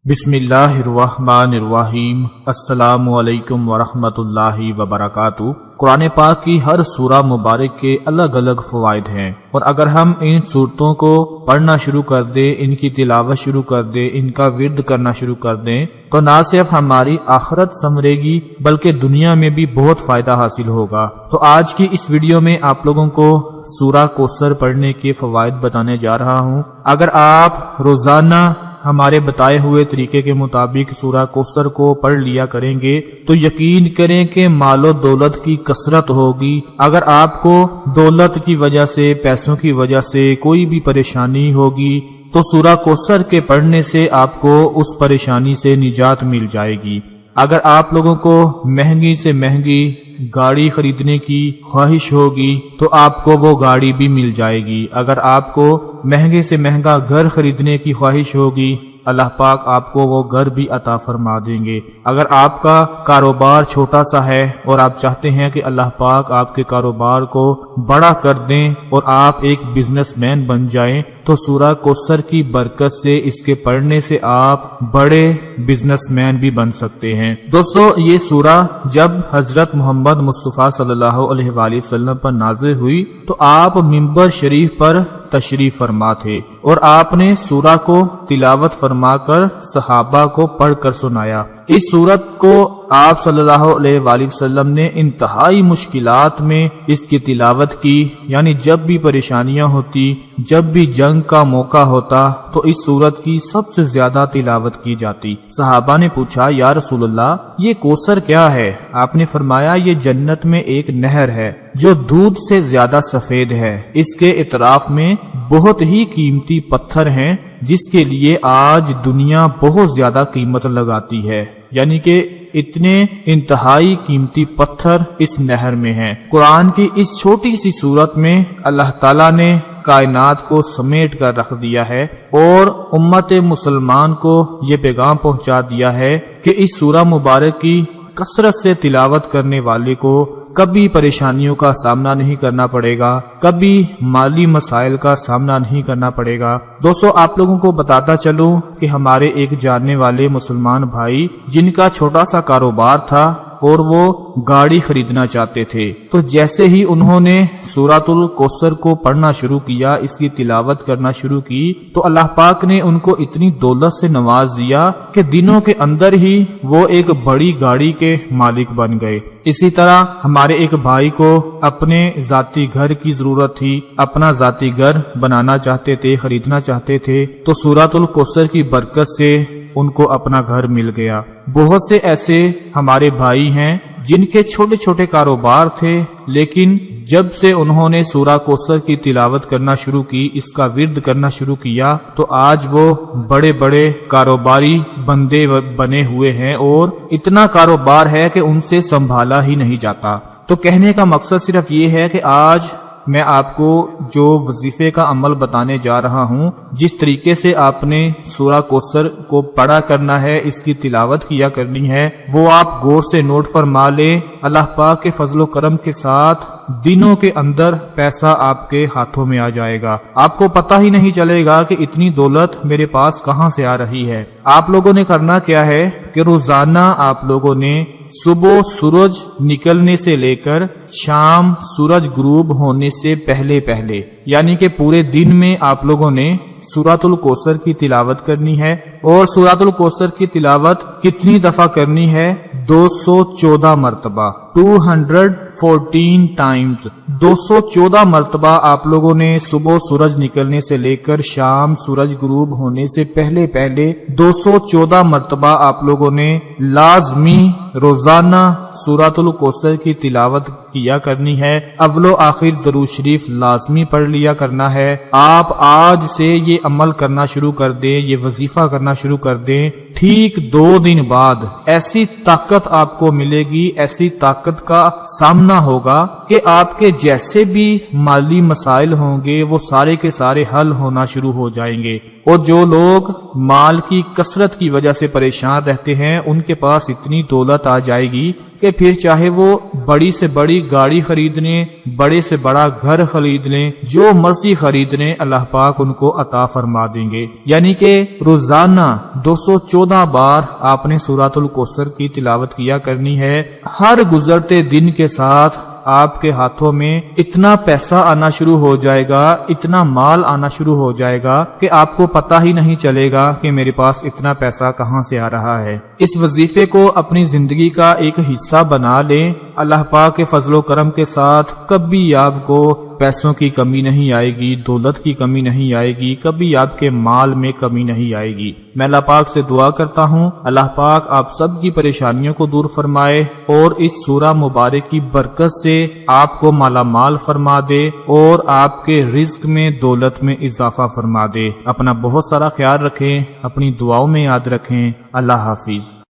بسم اللہ الرحمن الرحیم۔ السلام علیکم ورحمۃ اللہ وبرکاتہ۔ قرآن پاک کی ہر سورہ مبارک کے الگ الگ فوائد ہیں، اور اگر ہم ان سورتوں کو پڑھنا شروع کر دیں، ان کی تلاوت شروع کر دیں، ان کا ورد کرنا شروع کر دیں، تو نہ صرف ہماری آخرت سنورے گی بلکہ دنیا میں بھی بہت فائدہ حاصل ہوگا۔ تو آج کی اس ویڈیو میں آپ لوگوں کو سورہ کوثر پڑھنے کے فوائد بتانے جا رہا ہوں۔ اگر آپ روزانہ ہمارے بتائے ہوئے طریقے کے مطابق سورہ کوثر کو پڑھ لیا کریں گے تو یقین کریں کہ مال و دولت کی کثرت ہوگی۔ اگر آپ کو دولت کی وجہ سے، پیسوں کی وجہ سے کوئی بھی پریشانی ہوگی تو سورہ کوثر کے پڑھنے سے آپ کو اس پریشانی سے نجات مل جائے گی۔ اگر آپ لوگوں کو مہنگی سے مہنگی گاڑی خریدنے کی خواہش ہوگی تو آپ کو وہ گاڑی بھی مل جائے گی۔ اگر آپ کو مہنگے سے مہنگا گھر خریدنے کی خواہش ہوگی، اللہ پاک آپ کو وہ گھر بھی عطا فرما دیں گے۔ اگر آپ کا کاروبار چھوٹا سا ہے اور آپ چاہتے ہیں کہ اللہ پاک آپ کے کاروبار کو بڑا کر دیں اور آپ ایک بزنس مین بن جائیں، تو سورہ کوثر کی برکت سے، اس کے پڑھنے سے آپ بڑے بزنس مین بھی بن سکتے ہیں۔ دوستو، یہ سورہ جب حضرت محمد مصطفیٰ صلی اللہ علیہ وآلہ وسلم پر نازل ہوئی تو آپ ممبر شریف پر تشریف فرما تھے، اور آپ نے سورہ کو تلاوت فرما کر صحابہ کو پڑھ کر سنایا۔ اس سورت کو آپ صلی اللہ علیہ وآلہ وسلم نے انتہائی مشکلات میں اس کی تلاوت کی، یعنی جب بھی پریشانیاں ہوتی، جب بھی جنگ کا موقع ہوتا تو اس سورت کی سب سے زیادہ تلاوت کی جاتی۔ صحابہ نے پوچھا، یا رسول اللہ، یہ کوثر کیا ہے؟ آپ نے فرمایا، یہ جنت میں ایک نہر ہے جو دودھ سے زیادہ سفید ہے، اس کے اطراف میں بہت ہی قیمتی پتھر ہیں جس کے لیے آج دنیا بہت زیادہ قیمت لگاتی ہے، یعنی کہ اتنے انتہائی قیمتی پتھر اس نہر میں ہیں۔ قرآن کی اس چھوٹی سی سورت میں اللہ تعالیٰ نے کائنات کو سمیٹ کر رکھ دیا ہے اور امت مسلمان کو یہ پیغام پہنچا دیا ہے کہ اس سورہ مبارک کی کثرت سے تلاوت کرنے والے کو کبھی پریشانیوں کا سامنا نہیں کرنا پڑے گا، کبھی مالی مسائل کا سامنا نہیں کرنا پڑے گا۔ دوستو، آپ لوگوں کو بتاتا چلوں کہ ہمارے ایک جاننے والے مسلمان بھائی جن کا چھوٹا سا کاروبار تھا اور وہ گاڑی خریدنا چاہتے تھے، تو جیسے ہی انہوں نے سورۃ الکوثر کو پڑھنا شروع کیا، اس کی تلاوت کرنا شروع کی، تو اللہ پاک نے ان کو اتنی دولت سے نواز دیا کہ دنوں کے اندر ہی وہ ایک بڑی گاڑی کے مالک بن گئے۔ اسی طرح ہمارے ایک بھائی کو اپنے ذاتی گھر کی ضرورت تھی، اپنا ذاتی گھر بنانا چاہتے تھے، خریدنا چاہتے تھے، تو سورۃ الکوثر کی برکت سے ان کو اپنا گھر مل گیا۔ بہت سے ایسے ہمارے بھائی ہیں جن کے چھوٹے چھوٹے کاروبار تھے، لیکن جب سے انہوں نے سورہ کوثر کی تلاوت کرنا شروع کی، اس کا ورد کرنا شروع کیا، تو آج وہ بڑے بڑے کاروباری بندے بنے ہوئے ہیں اور اتنا کاروبار ہے کہ ان سے سنبھالا ہی نہیں جاتا۔ تو کہنے کا مقصد صرف یہ ہے کہ آج میں آپ کو جو وظیفے کا عمل بتانے جا رہا ہوں، جس طریقے سے آپ نے سورہ کوثر کو پڑھا کرنا ہے، اس کی تلاوت کیا کرنی ہے، وہ آپ غور سے نوٹ فرما لیں۔ اللہ پاک کے فضل و کرم کے ساتھ دنوں کے اندر پیسہ آپ کے ہاتھوں میں آ جائے گا، آپ کو پتہ ہی نہیں چلے گا کہ اتنی دولت میرے پاس کہاں سے آ رہی ہے۔ آپ لوگوں نے کرنا کیا ہے کہ روزانہ آپ لوگوں نے صبح سورج نکلنے سے لے کر شام سورج غروب ہونے سے پہلے پہلے، یعنی کہ پورے دن میں آپ لوگوں نے سورۃ الکوثر کی تلاوت کرنی ہے۔ اور سورۃ الکوثر کی تلاوت کتنی دفعہ کرنی ہے؟ 214 مرتبہ، 214 ٹائمز، 214 مرتبہ آپ لوگوں نے صبح سورج نکلنے سے لے کر شام سورج غروب ہونے سے پہلے پہلے 214 مرتبہ آپ لوگوں نے لازمی روزانہ سورۃ الکوثر کی تلاوت کیا کرنی ہے۔ اول و آخر درود شریف لازمی پڑھ لیا کرنا ہے۔ آپ آج سے یہ عمل کرنا شروع کر دیں، یہ وظیفہ کرنا شروع کر دیں، ٹھیک 2 دن بعد ایسی طاقت آپ کو ملے گی، ایسی طاقت کا سامنا ہوگا کہ آپ کے جیسے بھی مالی مسائل ہوں گے وہ سارے کے سارے حل ہونا شروع ہو جائیں گے، اور جو لوگ مال کی کثرت کی وجہ سے پریشان رہتے ہیں ان کے پاس اتنی دولت آ جائے گی کہ پھر چاہے وہ بڑی سے بڑی گاڑی خرید لیں، بڑے سے بڑا گھر خرید لیں، جو مرضی خرید لیں، اللہ پاک ان کو عطا فرما دیں گے۔ یعنی کہ روزانہ 214 بار آپ نے سورۃ الکوثر کی تلاوت کیا کرنی ہے۔ ہر گزرتے دن کے ساتھ آپ کے ہاتھوں میں اتنا پیسہ آنا شروع ہو جائے گا، اتنا مال آنا شروع ہو جائے گا کہ آپ کو پتہ ہی نہیں چلے گا کہ میرے پاس اتنا پیسہ کہاں سے آ رہا ہے۔ اس وظیفے کو اپنی زندگی کا ایک حصہ بنا لیں، اللہ پاک کے فضل و کرم کے ساتھ کبھی آپ کو پیسوں کی کمی نہیں آئے گی، دولت کی کمی نہیں آئے گی، کبھی آپ کے مال میں کمی نہیں آئے گی۔ میں اللہ پاک سے دعا کرتا ہوں اللہ پاک آپ سب کی پریشانیوں کو دور فرمائے اور اس سورہ مبارک کی برکت سے آپ کو مالا مال فرما دے اور آپ کے رزق میں دولت میں اضافہ فرما دے۔ اپنا بہت سارا خیال رکھیں، اپنی دعاؤں میں یاد رکھیں۔ اللہ حافظ۔